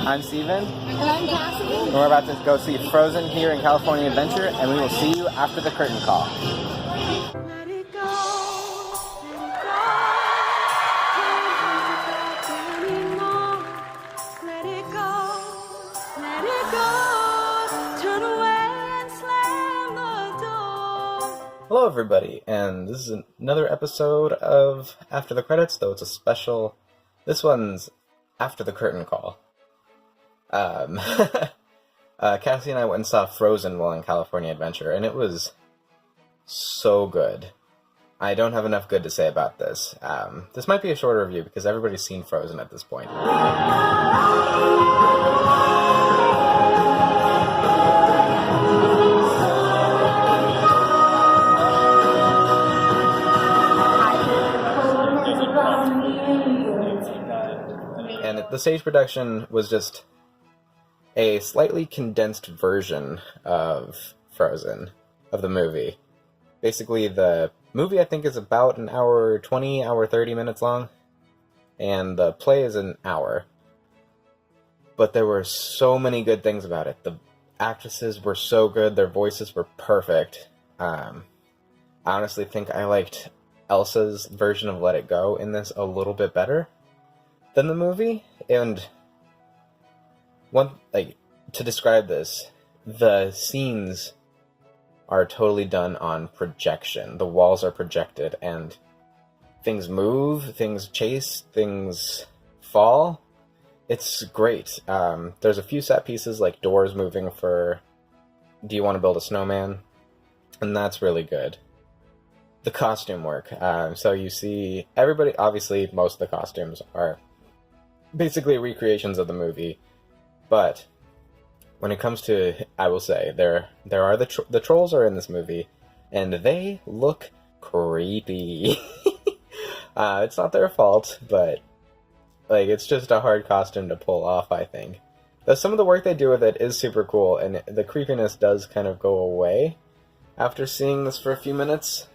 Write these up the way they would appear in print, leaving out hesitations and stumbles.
I'm Steven. And I'm Cassidy. And we're about to go see Frozen here in California Adventure, and we will see you after the curtain call. Let it go, let it go, let it go, turn away and slam the door. Hello everybody, and this is another episode of After the Credits, though it's a special. This one's after the curtain call. Cassie and I went and saw Frozen while in California Adventure, and it was so good. I don't have enough good to say about this. This might be a shorter review because everybody's seen Frozen at this point. And the stage production was just a slightly condensed version of Frozen, of the movie. Basically, the movie, I think, is about an hour 20, hour 30 minutes long, and the play is an hour. But there were so many good things about it. The actresses were so good, their voices were perfect. I honestly think I liked Elsa's version of Let It Go in this a little bit better than the movie, and to describe this, the scenes are totally done on projection. The walls are projected, and things move, things chase, things fall. It's great. There's a few set pieces, like doors moving for Do You Want to Build a Snowman? And that's really good. The costume work. So you see everybody, obviously most of the costumes are basically recreations of the movie, but when it comes to, I will say, there are the trolls are in this movie, and they look creepy. It's not their fault, but it's just a hard costume to pull off, I think. Though some of the work they do with it is super cool, and the creepiness does kind of go away after seeing this for a few minutes.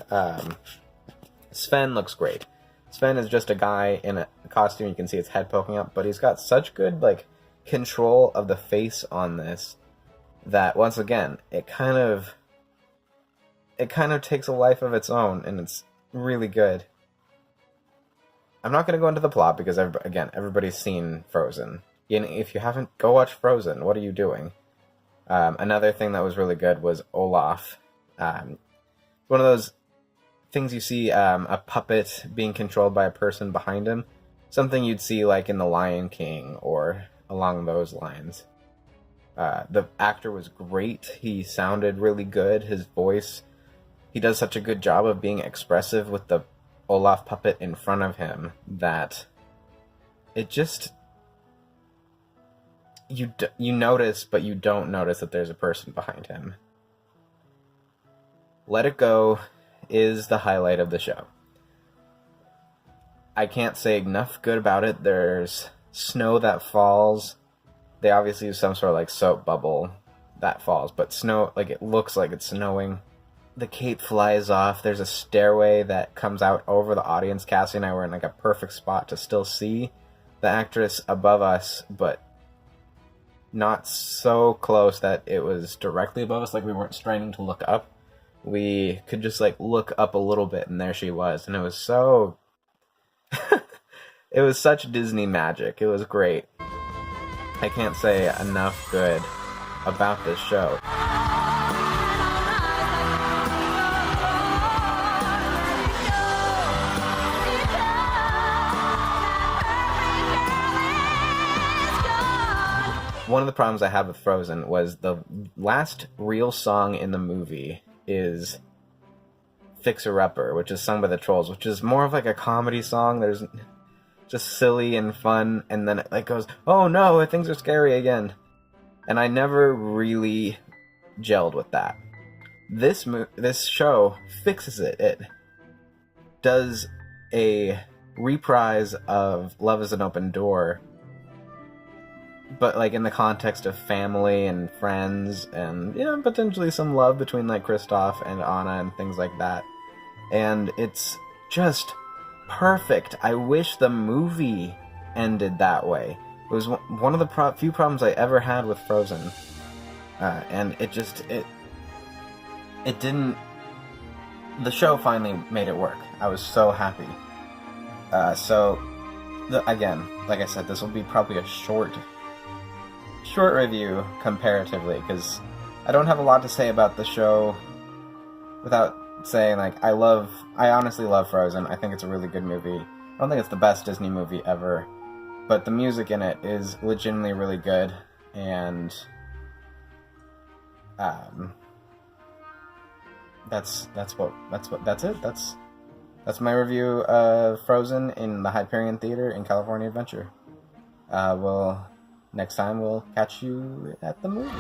Sven looks great. Sven is just a guy in a costume. You can see his head poking up, but he's got such good, control of the face on this that, once again, it kind of takes a life of its own, and it's really good. I'm not going to go into the plot because, everybody's seen Frozen. If you haven't, go watch Frozen. What are you doing? Another thing that was really good was Olaf. One of those things you see, a puppet being controlled by a person behind him. Something you'd see in The Lion King or along those lines. The actor was great. He sounded really good. His voice, he does such a good job of being expressive with the Olaf puppet in front of him that it just, you notice, but you don't notice that there's a person behind him. Let It Go is the highlight of the show. I can't say enough good about it. There's snow that falls. They obviously use some sort of soap bubble that falls, but snow, it looks like it's snowing. The cape flies off. There's a stairway that comes out over the audience. Cassie and I were in a perfect spot to still see the actress above us, but not so close that it was directly above us, we weren't straining to look up. We could just look up a little bit, and there she was, and it was so it was such Disney magic. It was great. I can't say enough good about this show. One of the problems I had with Frozen was the last real song in the movie is Fixer Upper, which is sung by the Trolls, which is more of a comedy song. There's just silly and fun, and then it goes, oh no, things are scary again. And I never really gelled with that. This show fixes it. It does a reprise of Love is an Open Door, but in the context of family and friends and potentially some love between Kristoff and Anna and things like that. And it's just perfect. I wish the movie ended that way. It was one of the few problems I ever had with Frozen, and it didn't. The show finally made it work. I was so happy. Again, like I said, this will be probably a short review comparatively, because I don't have a lot to say about the show without saying, like, I honestly love Frozen. I think it's a really good movie. I don't think it's the best Disney movie ever, but the music in it is legitimately really good, and that's it. That's my review of Frozen in the Hyperion Theater in California Adventure. Next time we'll catch you at the movies.